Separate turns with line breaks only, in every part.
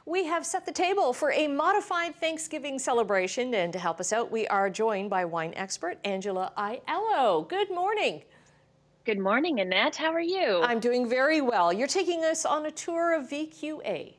We have set the table for a modified Thanksgiving celebration, and to help us out, we are joined by wine expert Angela Aiello. Good morning.
Good morning, Annette. How are you?
I'm doing very well. You're taking us on a tour of VQA.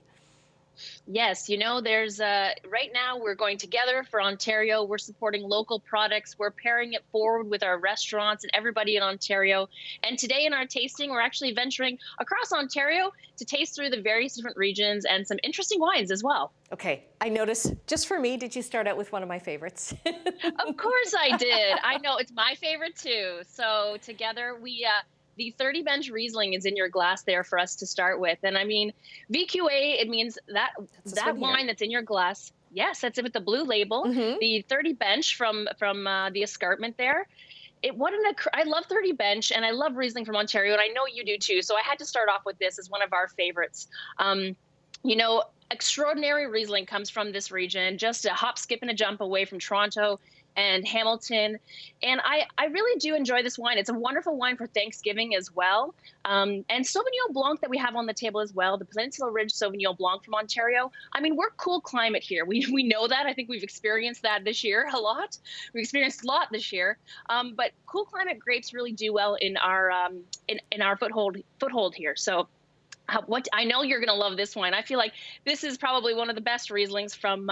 Yes, there's right now we're going together for Ontario. We're supporting local products. We're pairing it forward with our restaurants and everybody in Ontario. And today in our tasting, we're actually venturing across Ontario to taste through the various different regions and some interesting wines as well.
Okay, I noticed, just for me, did you start out with one of my favorites?
Of course I did. I know it's my favorite too. So together the 30 bench Riesling is in your glass there for us to start with. And I mean, VQA, it means that wine that's in your glass. Yes, that's it with the blue label. The 30 bench from the escarpment there. I love 30 bench and I love Riesling from Ontario, and I know you do too. So I had to start off with this as one of our favorites. You know, extraordinary Riesling comes from this region, just a hop, skip, and a jump away from Toronto and Hamilton. And I really do enjoy this wine. It's a wonderful wine for Thanksgiving as well. And Sauvignon Blanc that we have on the table as well, the Peninsula Ridge Sauvignon Blanc from Ontario. I mean, we're cool climate here. We know that. I think we've experienced that this year a lot. We've experienced a lot this year. But cool climate grapes really do well in our foothold here. So what I know you're going to love this wine. I feel like this is probably one of the best Rieslings from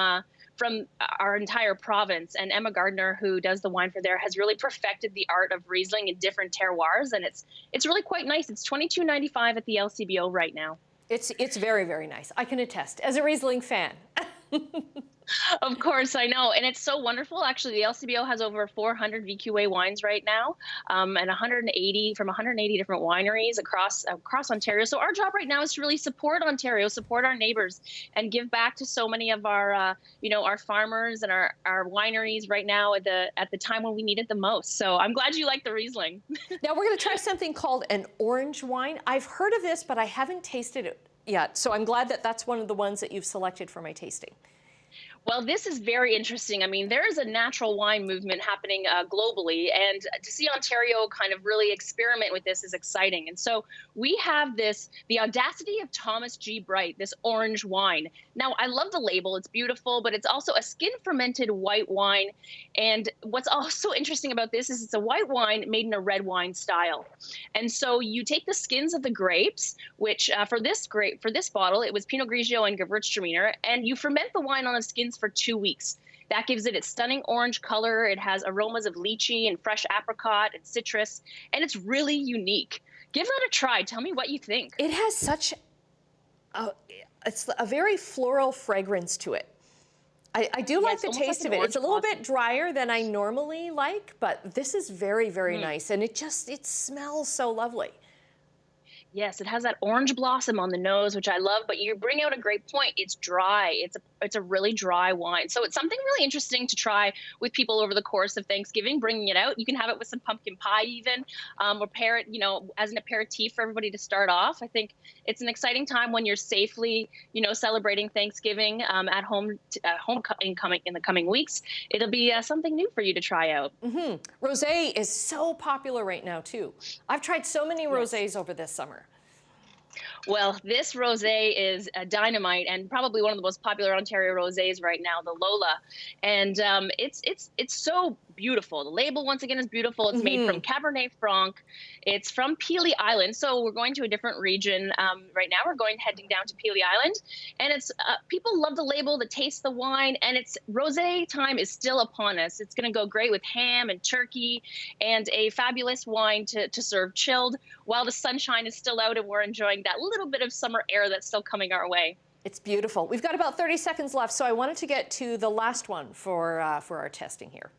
our entire province. And Emma Gardner, who does the wine for there, has really perfected the art of Riesling in different terroirs, and it's really quite nice. It's $22.95 at the LCBO right now.
It's very, very nice. I can attest as a Riesling fan.
Of course, I know. And it's so wonderful. Actually, the LCBO has over 400 VQA wines right now, and 180 from 180 different wineries across Ontario. So our job right now is to really support Ontario, support our neighbors, and give back to so many of our, our farmers and our wineries right now at the time when we need it the most. So I'm glad you like the Riesling.
Now we're going to try something called an orange wine. I've heard of this, but I haven't tasted it yet. So I'm glad that that's one of the ones that you've selected for my tasting.
Well, this is very interesting. I mean, there is a natural wine movement happening globally, and to see Ontario kind of really experiment with this is exciting. And so we have the Audacity of Thomas G. Bright, this orange wine. Now, I love the label. It's beautiful, but it's also a skin-fermented white wine. And what's also interesting about this is it's a white wine made in a red wine style. And so you take the skins of the grapes, which for this bottle, it was Pinot Grigio and Gewürztraminer, and you ferment the wine on the skins for 2 weeks. That gives it its stunning orange color. It has aromas of lychee and fresh apricot and citrus, and it's really unique. Give that a try. Tell me what you think.
It has such it's a very floral fragrance to it. I do like the taste of it. It's a little bit drier than I normally like, but this is very, very nice, and it smells so lovely.
Yes, it has that orange blossom on the nose, which I love, but you bring out a great point. It's dry. It's a really dry wine. So it's something really interesting to try with people over the course of Thanksgiving, bringing it out. You can have it with some pumpkin pie even, or pair it, as an aperitif for everybody to start off. I think it's an exciting time when you're safely, celebrating Thanksgiving at home in the coming weeks. It'll be something new for you to try out.
Rosé is so popular right now too. I've tried so many rosés over this summer.
Well, this rosé is a dynamite and probably one of the most popular Ontario rosés right now, the Lola. And it's so beautiful. The label, once again, is beautiful. It's made from Cabernet Franc. It's from Pelee Island. So we're going to a different region right now. We're heading down to Pelee Island. And it's people love the label, the taste, the wine. And it's rosé time is still upon us. It's going to go great with ham and turkey and a fabulous wine to serve chilled while the sunshine is still out and we're enjoying that little bit of summer air that's still coming our way.
It's beautiful. We've got about 30 seconds left, so I wanted to get to the last one for our testing here.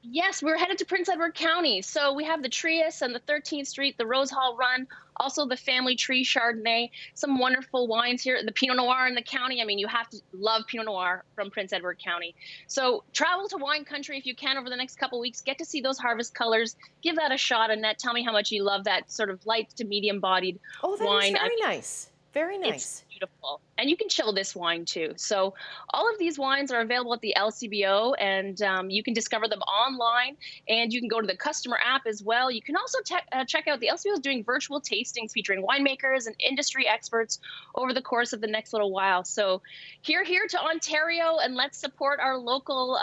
Yes, we're headed to Prince Edward County. So we have the Trius and the 13th Street, the Rose Hall Run, also the Family Tree Chardonnay, some wonderful wines here, the Pinot Noir in the county. I mean, you have to love Pinot Noir from Prince Edward County. So travel to wine country if you can over the next couple of weeks. Get to see those harvest colors. Give that a shot, Annette. Tell me how much you love that sort of light to medium bodied wine.
Oh, that is very nice. Very nice.
beautiful. And you can chill this wine too. So all of these wines are available at the LCBO, and you can discover them online, and you can go to the customer app as well. You can also check out the LCBO is doing virtual tastings featuring winemakers and industry experts over the course of the next little while. So here to Ontario, and let's support our local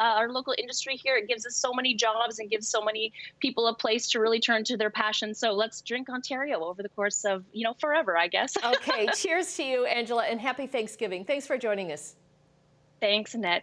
industry here. It gives us so many jobs and gives so many people a place to really turn to their passion. So let's drink Ontario over the course of, forever, I guess.
Okay, cheers to you, Angela, and happy Thanksgiving. Thanks for joining us.
Thanks, Annette.